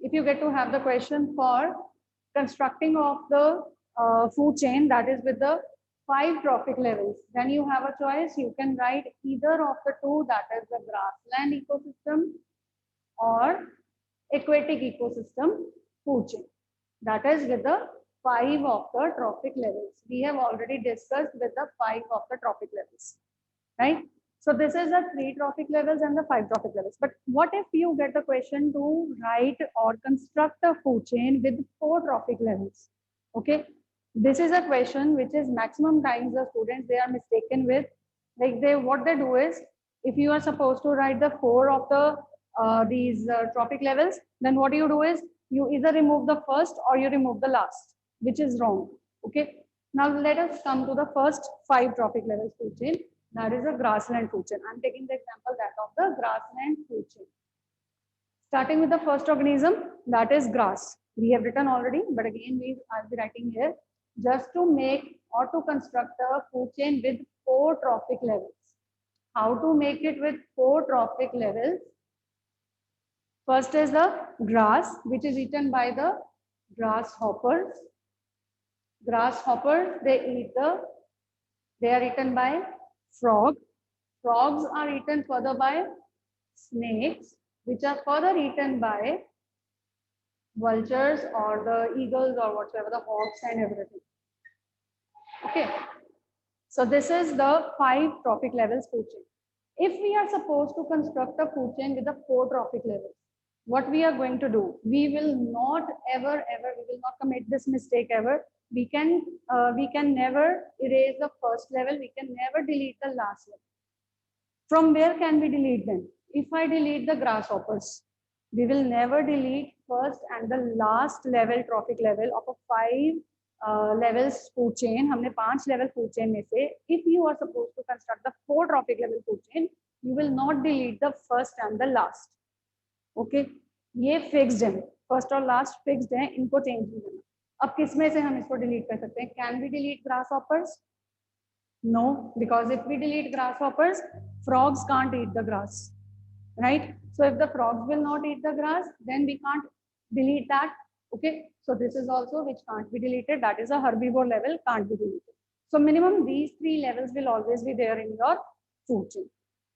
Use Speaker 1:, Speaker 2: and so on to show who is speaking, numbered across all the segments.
Speaker 1: if you get to have the question for constructing of the food chain that is with the 5 trophic levels, then you have a choice. You can write either of the two, that is the grassland ecosystem or aquatic ecosystem food chain. That is with the 5 of the trophic levels. We have already discussed with the 5 of the trophic levels, right? So this is the 3 trophic levels and the 5 trophic levels. But what if you get the question to write or construct a food chain with 4 trophic levels? Okay, this is a question which is maximum times the students they are mistaken with. Like what they do is, if you are supposed to write the 4 of the these trophic levels, then what you do is you either remove the first or you remove the last, which is wrong. Okay, now let us come to the first 5 trophic levels food chain. That is a grassland food chain. I'm taking the example that of the grassland food chain. Starting with the first organism, that is grass. We have written already, but again I'll be writing here just to make or to construct a food chain with 4 trophic levels. How to make it with 4 trophic levels? First is the grass, which is eaten by the grasshoppers. Grasshoppers, they are eaten by frog. Frogs are eaten further by snakes, which are further eaten by vultures or the eagles or whatever, the hawks and everything. Okay, so this is the 5 trophic levels food chain. If we are supposed to construct a food chain with the 4 trophic levels, what we are going to do? We will not ever, we will not commit this mistake ever. We can never erase the first level. We can never delete the last level. From where can we delete them? If I delete the grasshoppers, we will never delete first and the last level trophic level of a 5 levels food chain. हमने 5 level food chain में से, if you are supposed to construct the 4 trophic level food chain, you will not delete the first and the last. Okay ये fixed है, first और last fixed है, इनको change नहीं करना. अब किसमें से हम इसको डिलीट कर सकते हैं? Can we delete grasshoppers? No, because if we delete grasshoppers, frogs can't eat the grass, right? So if the frogs will not eat the grass, then we can't delete that. Okay, so this is also which can't be deleted, that is a herbivore level, can't be deleted. So minimum these 3 levels will always be there in your food chain.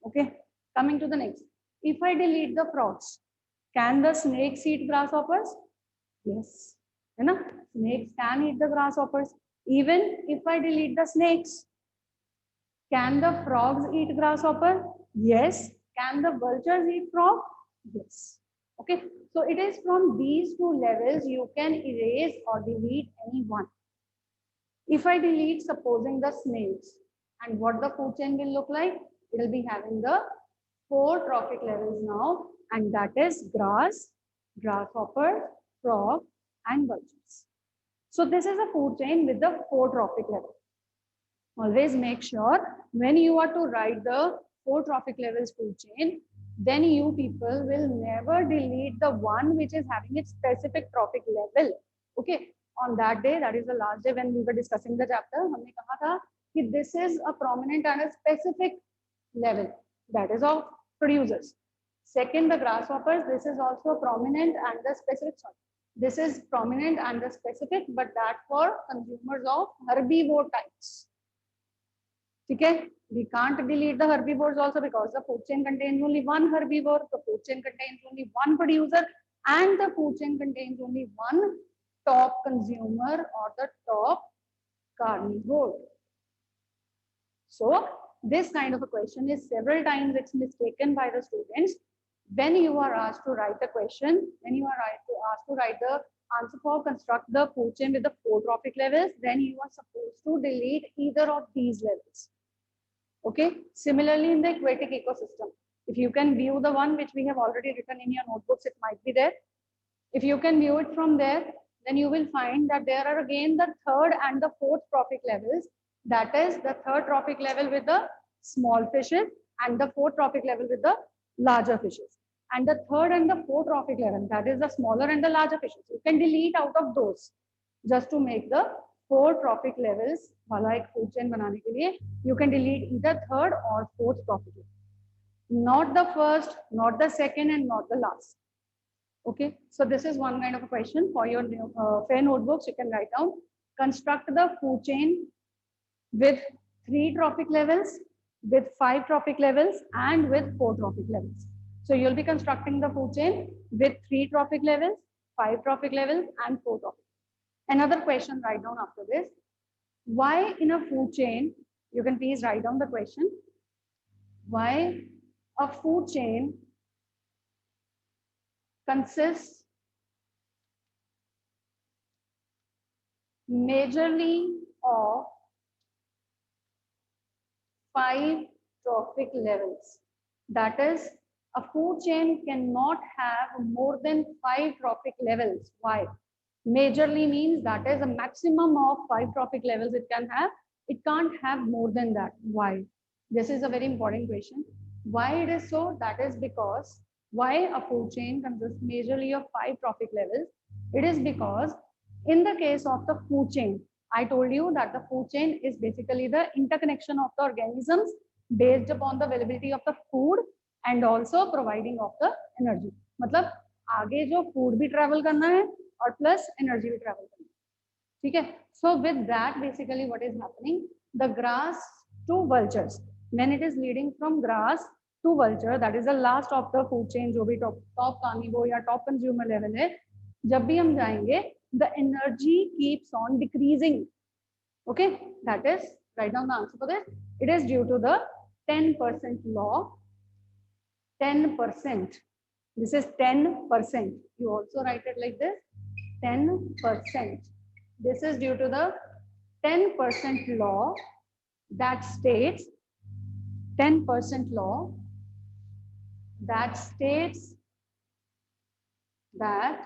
Speaker 1: Okay, coming to the next. If I delete the frogs, can the snakes eat grasshoppers? Yes, है ना? Snakes can eat the grasshoppers. Even if I delete the snakes, can the frogs eat grasshopper? Yes. Can the vultures eat frog? Yes. Okay, so it is from these 2 levels you can erase or delete any one. If I delete, supposing the snakes, and what the food chain will look like? It will be having the 4 trophic levels now, and that is grass, grasshopper, frog, and vultures. So this is a food chain with the 4 trophic levels. Always make sure when you are to write the 4 trophic levels food chain, then you people will never delete the one which is having its specific trophic level. Okay, on that day, that is the last day when we were discussing the chapter, हमने कहा था कि this is a prominent and a specific level, that is of producers. Second, the grasshoppers, this is also prominent and the specific, this is prominent and the specific, but that for consumers of herbivore types. Okay, we can't delete the herbivores also because the food chain contains only one herbivore, the food chain contains only one producer, and the food chain contains only one top consumer or the top carnivore. So this kind of a question is several times it's mistaken by the students. When you are asked to write the question, when you are asked to write the answer for construct the food chain with the 4 trophic levels, then you are supposed to delete either of these levels. Okay, similarly in the aquatic ecosystem, if you can view the one which we have already written in your notebooks, it might be there. If you can view it from there, then you will find that there are again the 3rd and the 4th trophic levels. That is the 3rd trophic level with the small fishes and the 4th trophic level with the larger fishes. And the 3rd and the 4th trophic level, that is the smaller and the larger fishes. You can delete out of those just to make the 4 trophic levels वाला एक food chain बनाने के लिए you can delete either 3rd or 4th trophic level. Not the first, not the second, and not the last. Okay, so this is one kind of a question for your fair notebooks. You can write down, construct the food chain with 3 trophic levels, with 5 trophic levels, and with 4 trophic levels. So you'll be constructing the food chain with 3 trophic levels, 5 trophic levels, and 4 trophic. Another question, write down after this. Why in a food chain, you can please write down the question, why a food chain consists majorly of 5 trophic levels. That is, a food chain cannot have more than 5 trophic levels. Why? Majorly means that is a maximum of 5 trophic levels it can have. It can't have more than that. Why? This is a very important question. Why it is so? That is because why a food chain consists majorly of 5 trophic levels? It is because in the case of the food chain, I told you that the food chain is basically the interconnection of the organisms based upon the availability of the food and also providing of the energy. मतलब आगे जो food भी travel करना है और plus energy भी travel करना है. ठीक है? So with that, basically what is happening? The grass to vultures. When it is leading from grass to vulture, that is the last of the food chain जो भी top carnivore या top consumer level है. जब भी हम जाएंगे, the energy keeps on decreasing. Okay, that is, write down the answer for this. It is due to the 10% law. 10%. This is 10%. You also write it like this. 10%. This is due to the 10% law that states 10% law that states that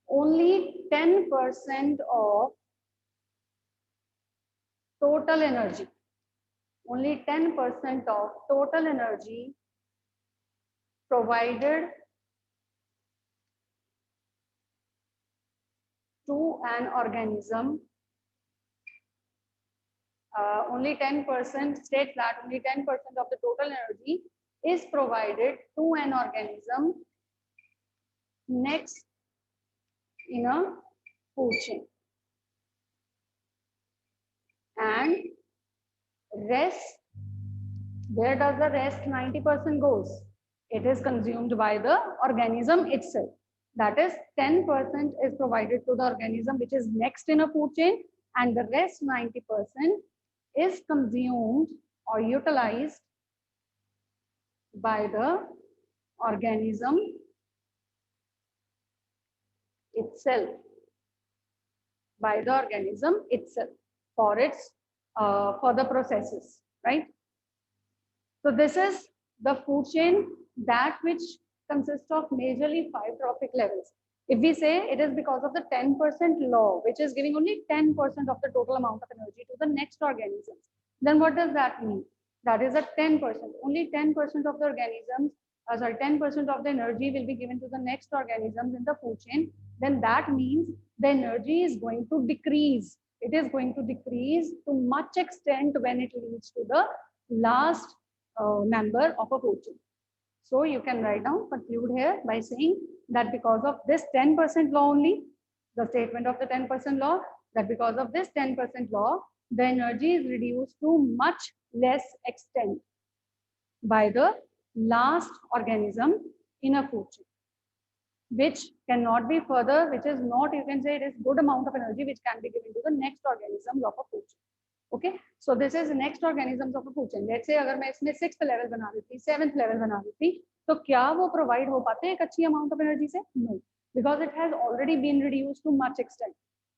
Speaker 1: only 10% of total energy, only 10% of total energy provided to an organism, only 10% states that only 10% of the total energy is provided to an organism next in a food chain. And rest, where does the rest 90% goes? It is consumed by the organism itself. That is 10% is provided to the organism which is next in a food chain, and the rest 90% is consumed or utilized by the organism itself, by the organism itself for its further processes, right? So this is the food chain, that which consists of majorly 5 trophic levels. If we say it is because of the 10% law, which is giving only 10% of the total amount of energy to the next organisms, then what does that mean? That is a 10%. Only 10% of the organisms, 10% of the energy will be given to the next organisms in the food chain. Then that means the energy is going to decrease. It is going to decrease to much extent when it leads to the last member of a food chain. So you can write down, conclude here by saying that because of this 10% law only, the statement of the 10% law, that because of this 10% law, the energy is reduced to much less extent by the last organism in a food chain, which cannot be further, which is not, you can say it is good amount of energy which can be given to the next organisms of a food chain. Okay, so this is next organisms of a food chain. Let's say अगर मैं इसमें 6th level बना देती, 7th level बना देती, तो क्या वो provide हो पाते हैं एक अच्छी amount of energy से? No, because it has already been reduced to much extent.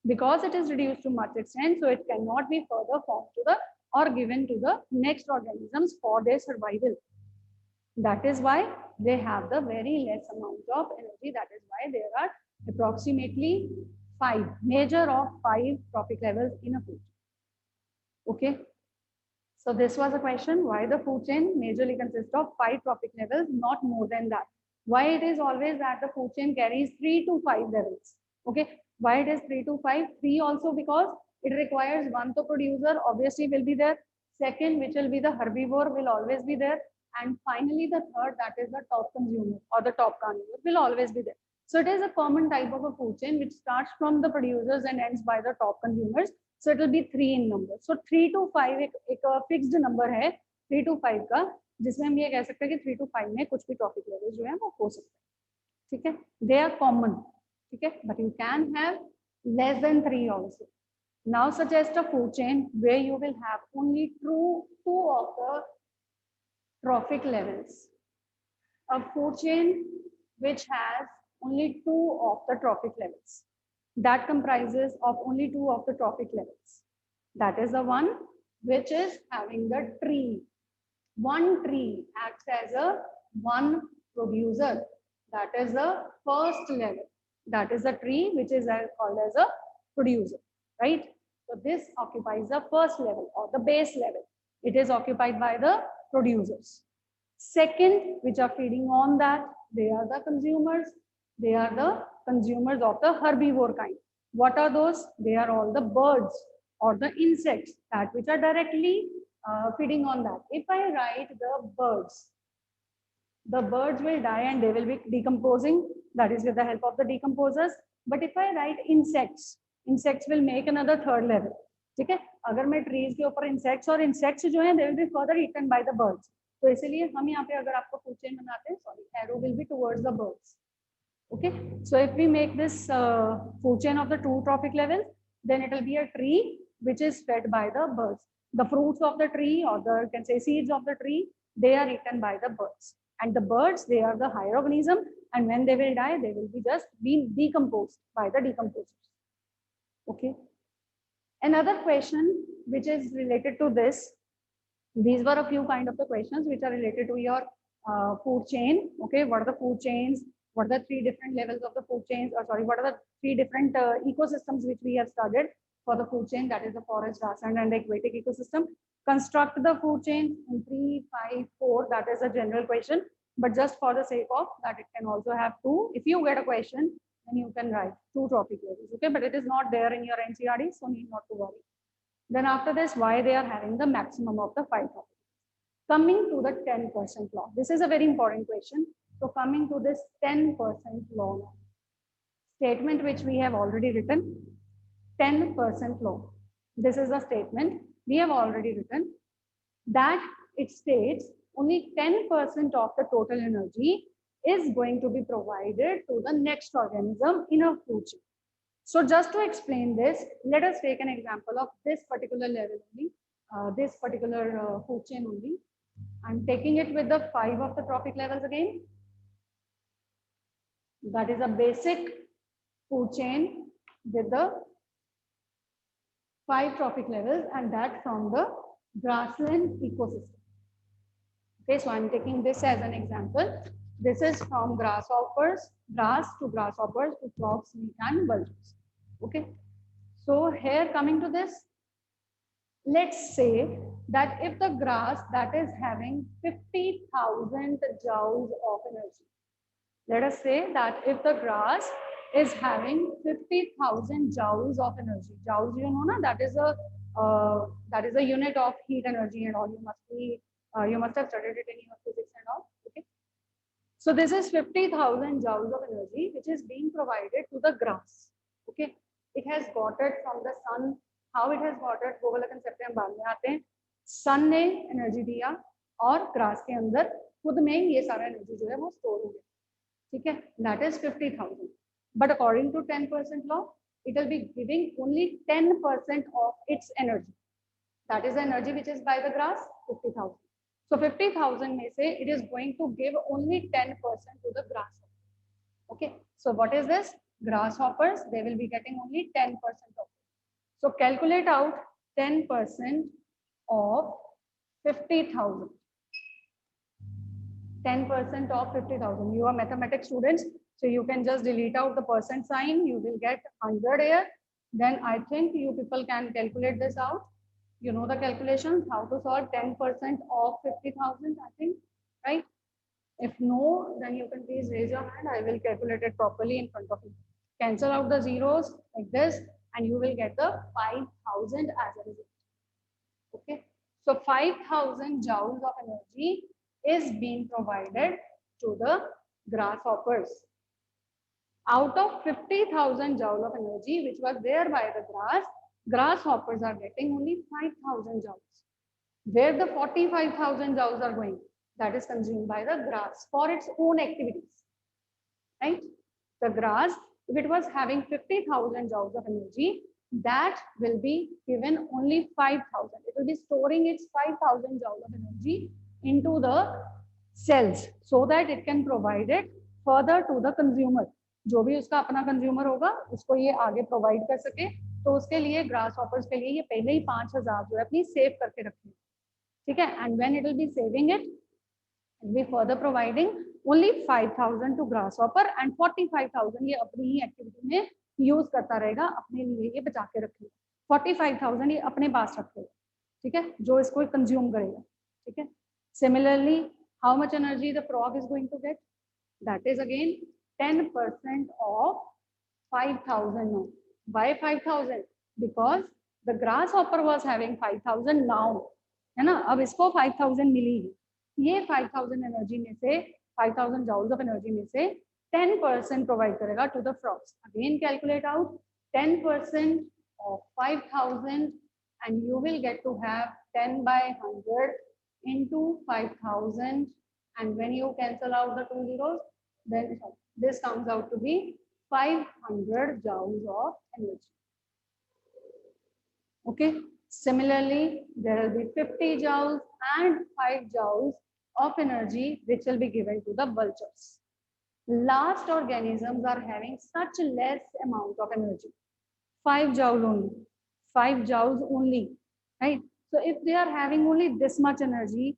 Speaker 1: Because it is reduced to much extent, so it cannot be further formed to the or given to the next organisms for their survival. That is why they have the very less amount of energy. That is why there are approximately 5 major of 5 trophic levels in a food chain. Okay, so this was a question, why the food chain majorly consists of 5 trophic levels, not more than that. Why it is always that the food chain carries 3 to 5 levels. Okay, why it is 3 to 5? 3 also because it requires one to producer, obviously will be there. Second, which will be the herbivore, will always be there. And finally, the third, that is the top consumer or the top carnivore, will always be there. So it is a common type of a food chain which starts from the producers and ends by the top consumers. So it will be 3 in number. So 3 to 5 एक fixed number है 3 to 5 का, जिसमें हम ये कह सकते हैं कि 3 to 5 में कुछ भी trophic levels जो है वो हो सकते हैं, ठीक है? They are common, ठीक है? But you can have less than 3 also. Now suggest a food chain where you will have only two of the trophic levels. A food chain which has only 2 of the trophic levels. That comprises of only 2 of the trophic levels. That is the one which is having the tree. One tree acts as a one producer. That is the first level. That is the tree which is called as a producer, right? So this occupies the first level or the base level. It is occupied by the producers. Second, which are feeding on that, they are the consumers. They are the consumers of the herbivore kind. What are those? They are all the birds or the insects that which are directly feeding on that. If I write the birds will die and they will be decomposing. That is with the help of the decomposers. But if I write insects, insects will make another third level. ठीक है? अगर मैं trees के ऊपर insects और insects जो हैं, they will be further eaten by the birds. तो इसीलिए हम यहाँ पे अगर आपको food chain बनाते हैं, sorry, arrow will be towards the birds. Okay, so if we make this food chain of the 2 trophic levels, then it will be a tree which is fed by the birds. The fruits of the tree or the, you can say, seeds of the tree, they are eaten by the birds. And the birds, they are the higher organism, and when they will die, they will be just being decomposed by the decomposers. Okay. Another question which is related to this, these were a few kind of the questions which are related to your food chain. Okay, what are the food chains? What are the 3 different levels of the food chains? Or sorry, what are the 3 different ecosystems which we have studied for the food chain? That is the forest, grassland, and the aquatic ecosystem. Construct the food chain in 3, 5, 4. That is a general question. But just for the sake of that, it can also have 2. If you get a question, then you can write 2 trophic levels. Okay, but it is not there in your NCERT, so need not to worry. Then after this, why they are having the maximum of the 5 trophic. Coming to the 10% law. This is a very important question. So coming to this 10% law now. Statement which we have already written, 10% law. This is a statement we have already written that it states only 10% of the total energy is going to be provided to the next organism in a food chain. So just to explain this, let us take an example of this particular level only, this particular food chain only. I'm taking it with the 5 of the trophic levels again. That is a basic food chain with the 5 trophic levels, and that from the grassland ecosystem. Okay, so I'm taking this as an example. This is from grasshoppers, grass to grasshoppers to frogs, snake, and vultures. Okay, so here coming to this, let's say that if the grass that is having 50,000 joules of energy, let us say that if the grass is having 50,000 joules of energy, joules, you know, na, that is a unit of heat energy and all. You must have studied it in your physics and all. Okay, so this is 50,000 joules of energy which is being provided to the grass. Okay, it has got it from the sun. How it has got it, वो वाला concept हम बाद में आते हैं. Sun ने energy दिया और grass के अंदर खुद में ये सारा energy जो है वो store हो गया. ठीक है, that is 50,000. But according to 10% law, it will be giving only 10% of its energy. That is the energy which is by the grass, 50,000. So 50,000 may say it is going to give only 10% to the grasshopper. Okay, so what is this? Grasshoppers, they will be getting only 10% of it. So calculate out 10% of 50,000. 10% of 50,000. You are mathematics students, so you can just delete out the percent sign. You will get 100 here. Then I think you people can calculate this out. You know the calculations, how to solve 10% of 50,000, I think, right? If no, then you can please raise your hand. I will calculate it properly in front of you. Cancel out the zeros like this, and you will get the 5,000 as a result. Okay, so 5,000 joules of energy is being provided to the grasshoppers. Out of 50,000 joule of energy which was there by the grasshoppers are getting only 5,000 joules. Where the 45,000 joules are going, that is consumed by the grass for its own activities, right? The grass, if it was having 50,000 joules of energy, that will be given only 5,000. It will be storing its 5,000 joules of energy into the cells so that it can provide it further to the consumer. जो भी उसका अपना consumer होगा उसको ये आगे provide कर सके, तो उसके लिए ग्रास हॉपर्स के लिए ये पहले ही 5,000 जो है अपनी सेव करके रखें, ठीक है. And when it will be saving it be further providing only 5,000 to grasshopper and 45,000 ये अपनी ही एक्टिविटी में यूज करता रहेगा, अपने लिए ये बचा के रखेगा. 45,000 ये अपने पास रखेगा, ठीक है, जो इसको कंज्यूम करेगा, ठीक है. Similarly how much energy the frog is going to get, that is again 10% of 5,000 now. Why 5,000? Because the grasshopper was having 5,000 now, है ना. अब इसको 5,000 मिली है. ये 5,000 एनर्जी में से 5,000 joules of energy में से 10% प्रोवाइड करेगा to the frogs. Again calculate out 10% of 5,000 and you will get to have 10 by 100 into 5,000, and when you cancel out the 2 zeros, then this comes out to be 500 joules of energy. Okay. Similarly, there will be 50 joules and 5 joules of energy which will be given to the vultures. Last organisms are having such less amount of energy. 5 joules only. 5 joules only. Right? So if they are having only this much energy,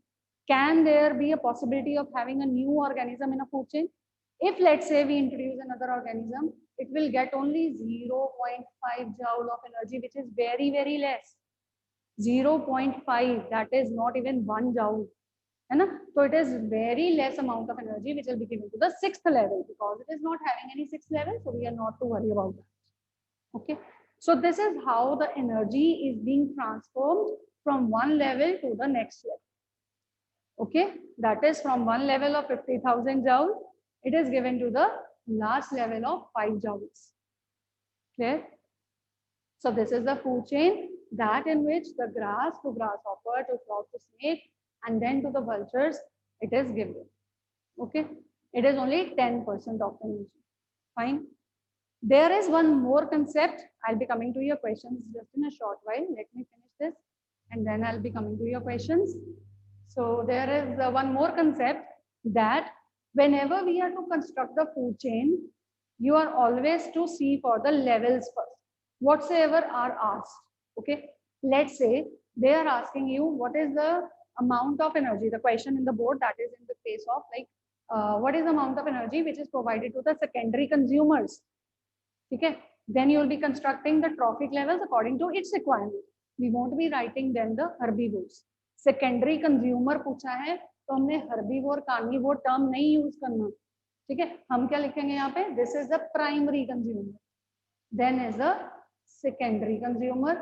Speaker 1: can there be a possibility of having a new organism in a food chain? If let's say we introduce another organism, it will get only 0.5 joule of energy, which is very, very less. 0.5, that is not even 1 joule. So it is very less amount of energy which will be given to the 6th level, because it is not having any 6th level, so we are not to worry about that. Okay, so this is how the energy is being transformed from one level to the next level. Okay, that is from one level of 50,000 joules, it is given to the last level of 5 joules. Clear? So this is the food chain, that in which the grass to grasshopper to frog to snake and then to the vultures it is given. Okay, it is only 10% of energy. Fine. There is one more concept. I'll be coming to your questions just in a short while. Let me finish this and then I'll be coming to your questions. So there is one more concept, that whenever we are to construct the food chain, you are always to see for the levels first, whatsoever are asked. Okay, let's say they are asking you what is the amount of energy, the question in the board, that is in the case of like what is the amount of energy which is provided to the secondary consumers. Okay, then you will be constructing the trophic levels according to its requirement. We won't be writing then the herbivores. Secondary consumer पूछा है तो हमने herbivore carnivore term नहीं use करना, ठीक है. हम क्या लिखेंगे यहाँ पे, this is the primary consumer, then is the secondary consumer,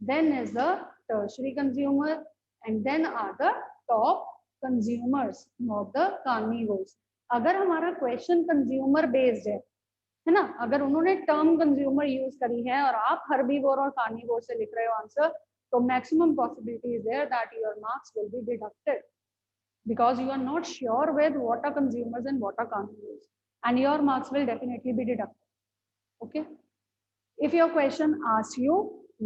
Speaker 1: then is the tertiary consumer, and then are the top consumers, not the carnivores. अगर हमारा क्वेश्चन कंज्यूमर बेस्ड है ना, अगर उन्होंने टर्म कंज्यूमर यूज करी है और आप हर्बीवोर और कार्निवोर से लिख रहे हो आंसर, तो maximum possibility is there that your marks will be deducted, because you are not sure with what are consumers and what are carnivores, and your marks will definitely be deducted. Okay, if your question asks you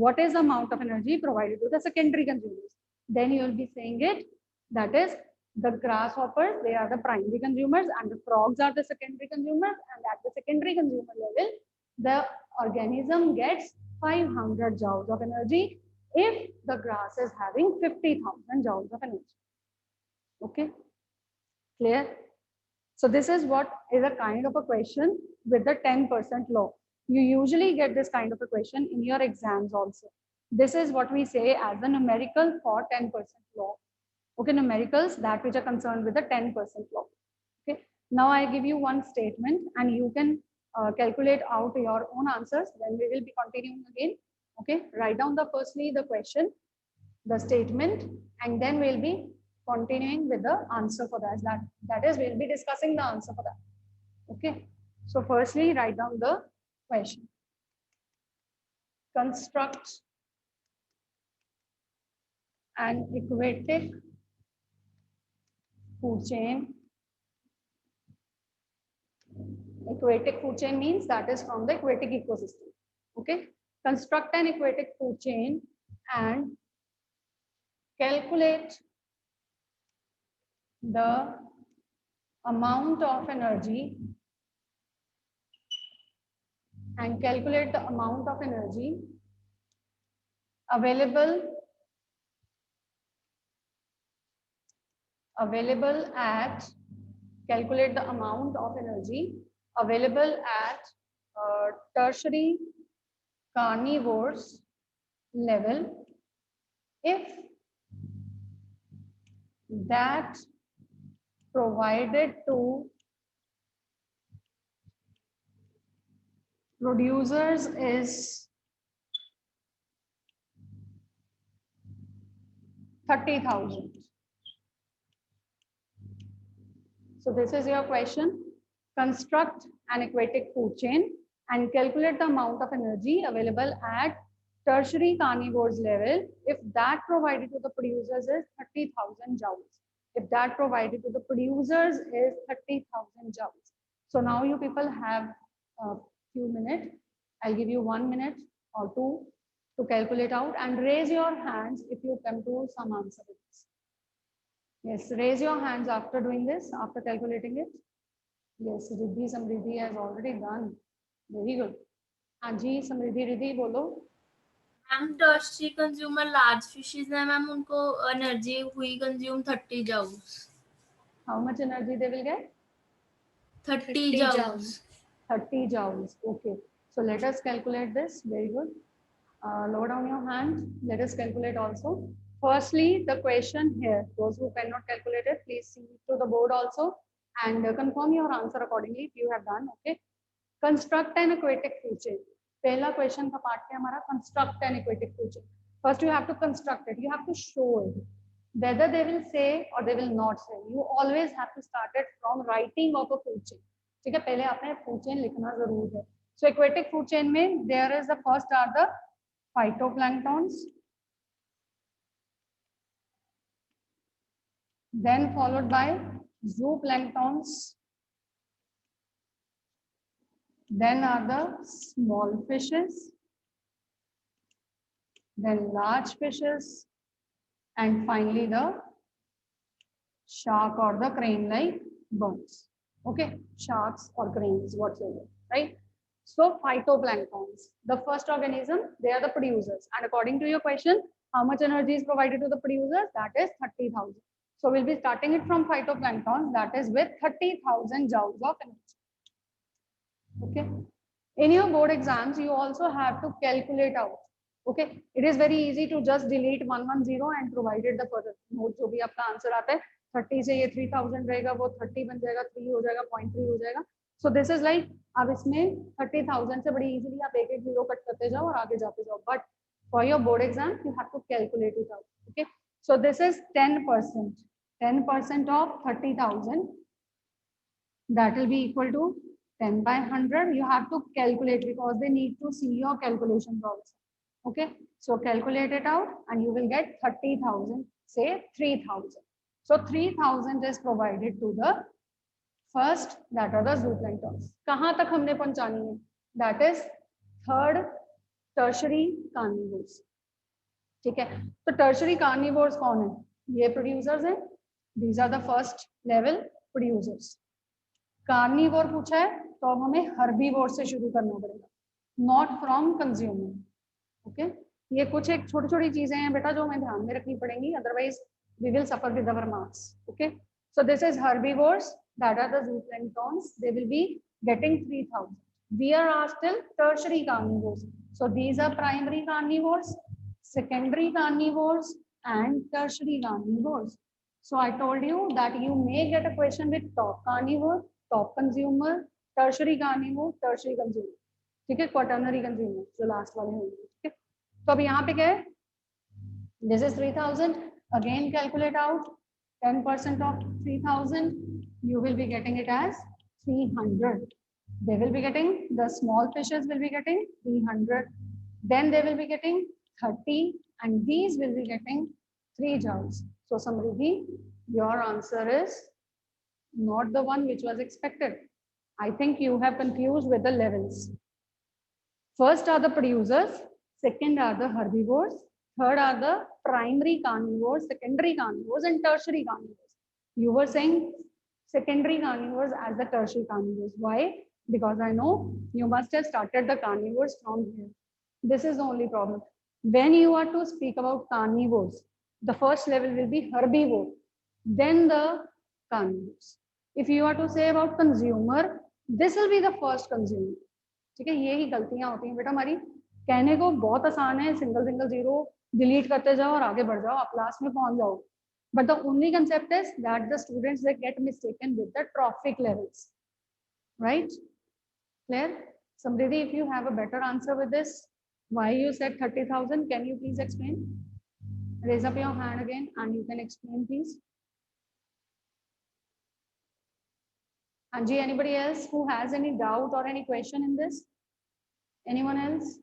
Speaker 1: what is the amount of energy provided to the secondary consumers, then you will be saying it, that is the grasshoppers, they are the primary consumers and the frogs are the secondary consumers, and at the secondary consumer level the organism gets 500 joules of energy if the grass is having 50,000 joules of energy. Okay, clear? So this is what is a kind of a question with the 10% law. You usually get this kind of a question in your exams also. This is what we say as the numerical for 10% law. Okay, numericals that which are concerned with the 10% law. Okay, now I give you one statement and you can calculate out your own answers. Then we will be continuing again. Okay, write down the firstly the question, the statement, and then we'll be continuing with the answer for that. That is, we'll be discussing the answer for that. Okay. So firstly, write down the question. Construct an aquatic food chain. Aquatic food chain means that is from the aquatic ecosystem. Okay. Construct an aquatic food chain and calculate the amount of energy available at calculate the amount of energy available at tertiary carnivores level if that provided to producers is 30,000. So this is your question. Construct an aquatic food chain and calculate the amount of energy available at tertiary carnivores level if that provided to the producers is 30,000 joules. If that provided to the producers is 30,000 joules. So now you people have a few minutes. I'll give you 1 minute or 2 to calculate out and raise your hands if you come to some answer with this. Yes, raise your hands after doing this, after calculating it. Yes, Riddhi Samriddhi has already done. Very good. Anji Samriddhi Riddhi bolo.
Speaker 2: Ma'am tertiary consumer large fishes है ma'am, उनको energy हुई consume 30 joules.
Speaker 1: How much energy they will get?
Speaker 2: 30 joules.
Speaker 1: 30 joules. Okay. So let us calculate this. Very good. Lower down your hand. Let us calculate also. Firstly, the question here. Those who cannot calculate it, please see to the board also and confirm your answer accordingly if you have done. Okay. Construct an aquatic food chain. पहला question का part है हमारा construct an aquatic food chain. First you have to construct it, you have to show it whether they will say or they will not say. You always have to start it from writing of a food chain. ठीक है, पहले आपने food chain लिखना जरूर है. So aquatic food chain में there is the first are the phytoplanktons, then followed by zooplanktons, then are the small fishes, then large fishes, and finally the shark or the crane-like birds. Okay, sharks or cranes, whatsoever, right? So phytoplanktons, the first organism, they are the producers. And according to your question, how much energy is provided to the producers? That is 30,000. So we'll be starting it from phytoplanktons, that is with 30,000 joules of energy. Okay. In your board exams, you also have to calculate out. Okay. It is very easy to just delete 110 and provided the further note. जो भी आपका answer आता है 30 से ये 3000 रहेगा, वो 30 बन जाएगा, 3 हो जाएगा, 0.3 हो जाएगा. So this is like अब इसमें 30,000 से बड़ी easily आप एक एक जीरो कट करते जाओ और आगे जाते जाओ. But for your board exam, you have to calculate it out. Okay. So this is 10%. 10% of 30,000. That will be equal to 10 by 100. You have to calculate because they need to see your calculations also. Okay, so calculate it out and you will get 30,000, say 3,000. So 3,000 is provided to the first, that are the zooplanktons. कहाँ तक हमने पहुंचानी है? That is third tertiary carnivores. ठीक है, तो tertiary carnivores कौन है? ये producers हैं. These are the first level producers. Carnivore पूछा है तो अब हमें herbivore से शुरू करना पड़ेगा, not from consumer. ओके, ये कुछ एक छोटी छोटी चीजें हैं बेटा जो हमें ध्यान में रखनी पड़ेंगी, otherwise we will suffer with our marks. Okay, so this is herbivores, that are the zooplanktons. They will be getting 3,000. We are still tertiary carnivores. So these are primary carnivores, secondary carnivores, and tertiary carnivores. So I told you that you may get a question with top carnivore, top consumer, tertiary carnivore, tertiary consumer. ठीक है, quaternary consumer जो last वाले होंगे. ठीक है, तो अब यहाँ पे क्या है? This is 3,000. Again calculate out 10% of 3000, you will be getting it as 300. They will be getting, the small fishes will be getting 300. Then they will be getting 30, and these will be getting 3 joules. So Samriddhi, your answer is not the one which was expected. I think you have confused with the levels. First are the producers, second are the herbivores, third are the primary carnivores, secondary carnivores, and tertiary carnivores. You were saying secondary carnivores as the tertiary carnivores. Why? Because I know you must have started the carnivores from here. This is the only problem. When you are to speak about carnivores, the first level will be herbivore, then the carnivores. If you are to say about consumer, this will be the first consumer. ठीक है, यही गलतियां होती हैं बेटा हमारी. कहने को बहुत आसान है, सिंगल सिंगल जीरो डिलीट करते जाओ और आगे बढ़ जाओ, आप लास्ट में पहुंच जाओ. But the only concept is that the students, they get mistaken with the trophic levels, right? Clear? Samriddhi, if you have a better answer with this, why you said 30,000, can you please explain? Raise up your hand again and you can explain, please. Anji, anybody else who has any doubt or any question in this? Anyone else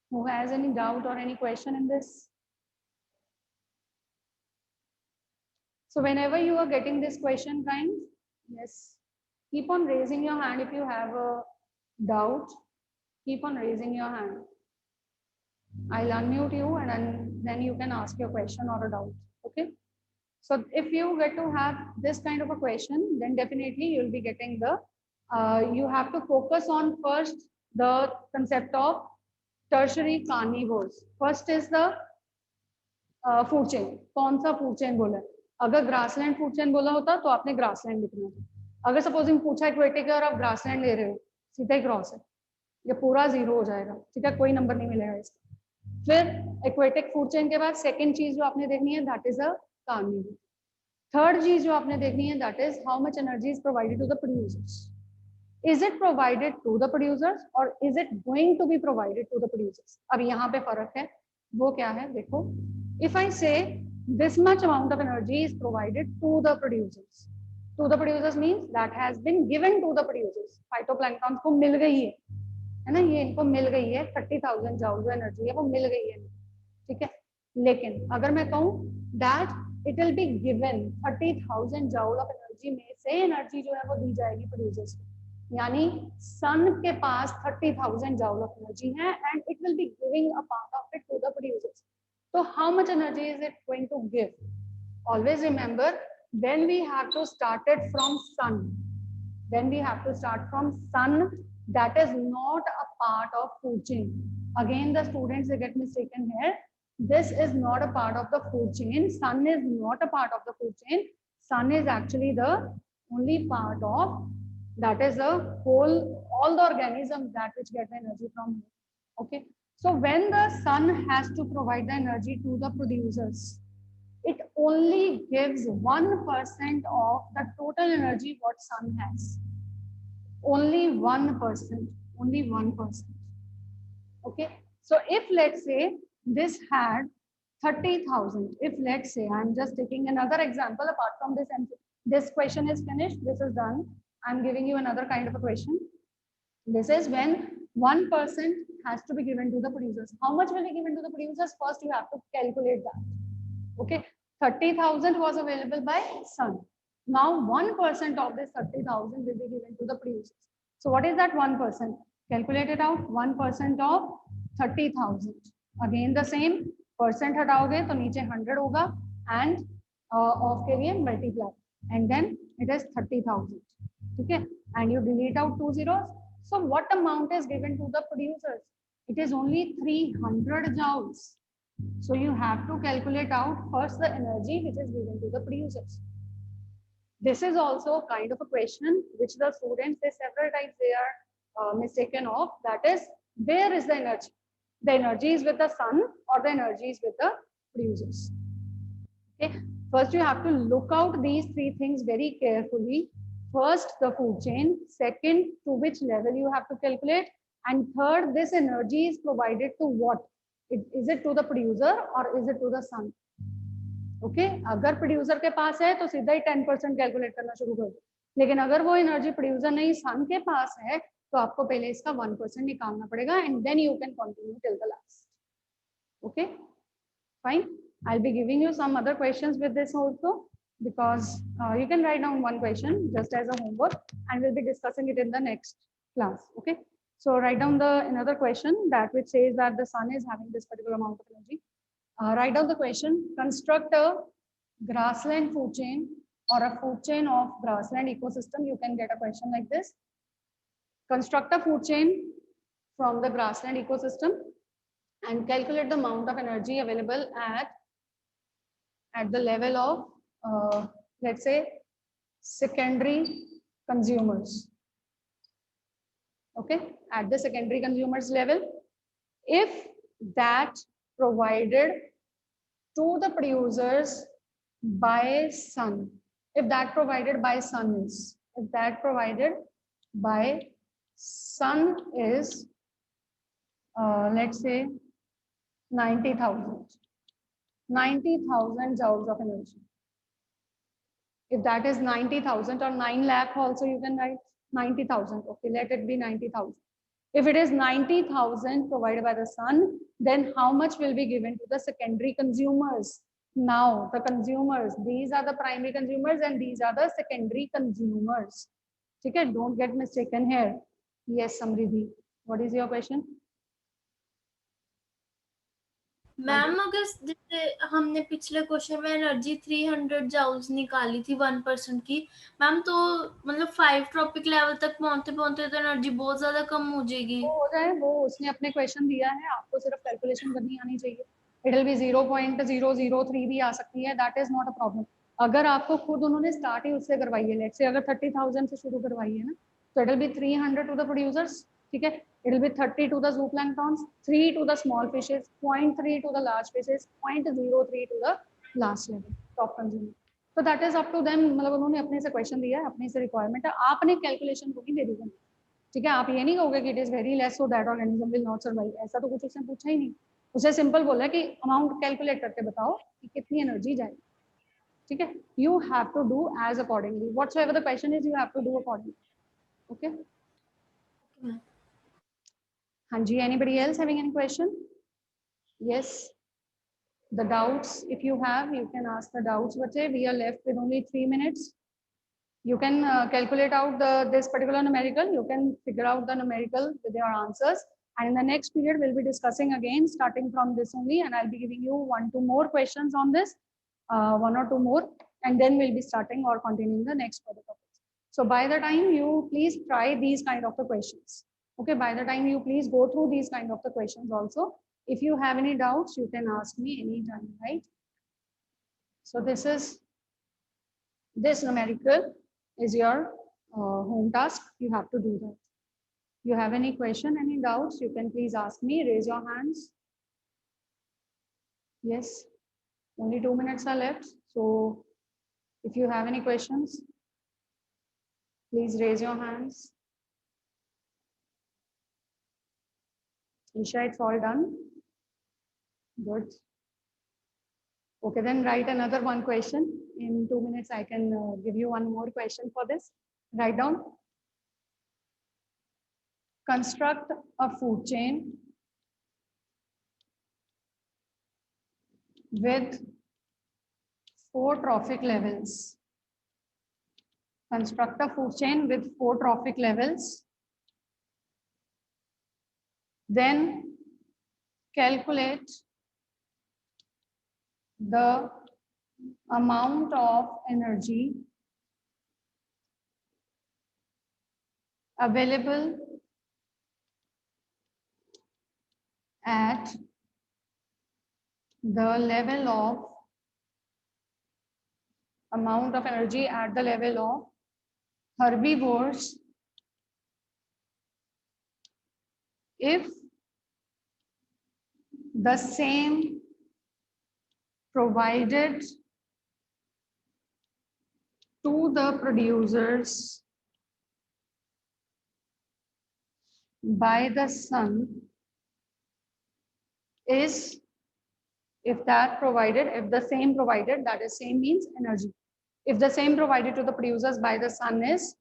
Speaker 1: who has any doubt or any question in this? So whenever you are getting this question, kind, yes, keep on raising your hand if you have a doubt. Keep on raising your hand. I'll unmute you and then you can ask your question or a doubt. Okay. So if you get to have this kind of a question, then definitely you'll be getting the, you have to focus on first the concept of tertiary carnivores. First is the food chain. कौन सा food chain बोला? अगर grassland food chain बोला होता तो आपने grassland लिखना था. अगर सपोजिंग पूछा aquatic है और आप grassland ले रहे हो, सीधा ही क्रॉस है, ये पूरा जीरो हो जाएगा. ठीक है, कोई नंबर नहीं मिलेगा इसका. फिर aquatic food chain के बाद सेकंड चीज जो आपने देखनी है, that is a carnivore. Third चीज जो आपने देखनी है, that is how much energy is provided to the producers. Is it provided to the producers or is it going to be provided to the producers? अब यहाँ पे फर्क है, वो क्या है देखो. If I say this much amount of energy is provided to the producers, to the producers means that has been given to the producers. Phytoplankton को मिल गई है ना, ये इनको मिल गई है 30,000 joule जो एनर्जी है वो मिल गई है. ठीक है, लेकिन अगर मैं कहूँ that it will be given 30,000 joule of energy में से एनर्जी जो है वो दी जाएगी producers को, यानी सन के पास 30,000 joule of energy है and it will be giving a part of it to the producers. So how much energy is it going to give? Always remember, when we have to start it from sun, when we have to start from sun, that is not a part of food chain. Again, the students, they get mistaken here. This is not a part of the food chain. Sun is not a part of the food chain. Sun is actually the only part of, that is a whole, all the organisms that which get the energy from here. Okay. So when the sun has to provide the energy to the producers, it only gives 1% of the total energy what sun has. Only 1%. Only 1%. Okay. So if let's say this had 30,000, if let's say, I'm just taking another example apart from this, and this question is finished, this is done. I'm giving you another kind of a question. This is when 1% has to be given to the producers. How much will be given to the producers? First, you have to calculate that. Okay, 30,000 was available by sun. Now, 1% of this 30,000 will be given to the producers. So, what is that 1%? Calculate it out. 1% of 30,000. Again, the same. Percent हटाओगे तो नीचे 100 होगा and of के लिए multiply and then it is 30,000. Okay, and you delete out 2 zeros. So what amount is given to the producers? It is only 300 joules. So you have to calculate out first the energy which is given to the producers. This is also kind of a question which the students, they several times they are mistaken of. That is, where is the energy? The energy is with the sun or the energy is with the producers. Okay. First, you have to look out these three things very carefully. First, the food chain. Second, to which level you have to calculate. And third, this energy is provided to what? Is it to the producer or is it to the sun? Okay अगर producer के पास है तो सीधा ही 10% calculate करना शुरू कर दो, लेकिन अगर वो एनर्जी प्रोड्यूसर नहीं सन के पास है तो आपको पहले इसका 1% निकालना पड़ेगा and then you can continue till the last. Okay fine. I'll be giving you some other questions with this also, because you can write down one question just as a homework and we'll be discussing it in the next class. Okay, so write down the another question that which says that the sun is having this particular amount of energy. Write down the question: construct a grassland food chain or a food chain of grassland ecosystem. You can get a question like this: construct a food chain from the grassland ecosystem and calculate the amount of energy available at the level of let's say secondary consumers. Okay, at the secondary consumers level, if that provided to the producers by sun, if that provided by sun is, if that provided by sun is let's say 90,000 joules of energy. If that is 90,000 or 9 lakh also you can write 90,000. Okay, let it be 90,000. If it is 90,000 provided by the sun, then how much will be given to the secondary consumers? Now the consumers, these are the primary consumers and these are the secondary consumers. Okay, don't get mistaken here. Yes, Samriddhi, what is your question?
Speaker 2: Ma'am अगर जैसे हमने पिछले question में energy 300 joules निकाली थी 1% की ma'am, तो मतलब 5 ट्रॉपिक लेवल तक पहुंचते पहुंचते तो एनर्जी बहुत ज्यादा कम हो जाएगी.
Speaker 1: वो हो जाए, वो उसने अपने क्वेश्चन दिया है, आपको सिर्फ कैलकुलेशन करनी आनी चाहिए. इट विल बी 0.003 भी आ सकती है, that is not a problem. अगर आपको खुद उन्होंने स्टार्ट ही उससे करवाई है, लेट्स से अगर 30,000 से शुरू करवाई है ना, तो it will be 300 to the producers. ठीक है, it will be 30 to the zooplankton, 3 to the small fishes, 0.3 to the large fishes, 0.03 to the last level top consumer. तो that is up to them. मतलब उन्होंने अपने से question दिया है, अपने से रिक्वायरमेंट है, आपने कैलकुलेशन को ही दे दी. ठीक है, आप ये नहीं कहोगे कि it is very less so that organism will not survive. ऐसा तो कुछ उसने पूछा ही नहीं. उसे सिंपल बोला है कि अमाउंट कैलकुलेट करके बताओ कि कितनी एनर्जी जाएगी. ठीक है, you have to do as accordingly, whatsoever the question is, you have to do accordingly. Okay, हाँ जी, anybody else having any question? Yes, the doubts, if you have, you can ask the doubts. But we are left with only 3 minutes. You can calculate out this particular numerical. You can figure out the numerical with your answers. And in the next period, we'll be discussing again, starting from this only. And I'll be giving you 1-2 more questions on this, 1 or 2 more. And then we'll be starting or continuing the next further topics. So by the time you please try these kind of the questions. Okay, by the time you please go through these kind of the questions also. If you have any doubts, you can ask me anytime, right? So this numerical is your home task. You have to do that. You have any question, any doubts, you can please ask me. Raise your hands. Yes, only 2 minutes are left. So if you have any questions, please raise your hands. Isha, it's all done. Good. Okay, then write another one question. In 2 minutes, I can give you one more question for this. Write down. Construct a food chain with 4 trophic levels. Construct a food chain with 4 trophic levels. Then calculate the amount of energy available at the level of herbivores if the same provided to the producers by the sun is If that provided, if the same provided, that is same means energy. If the same provided to the producers by the sun is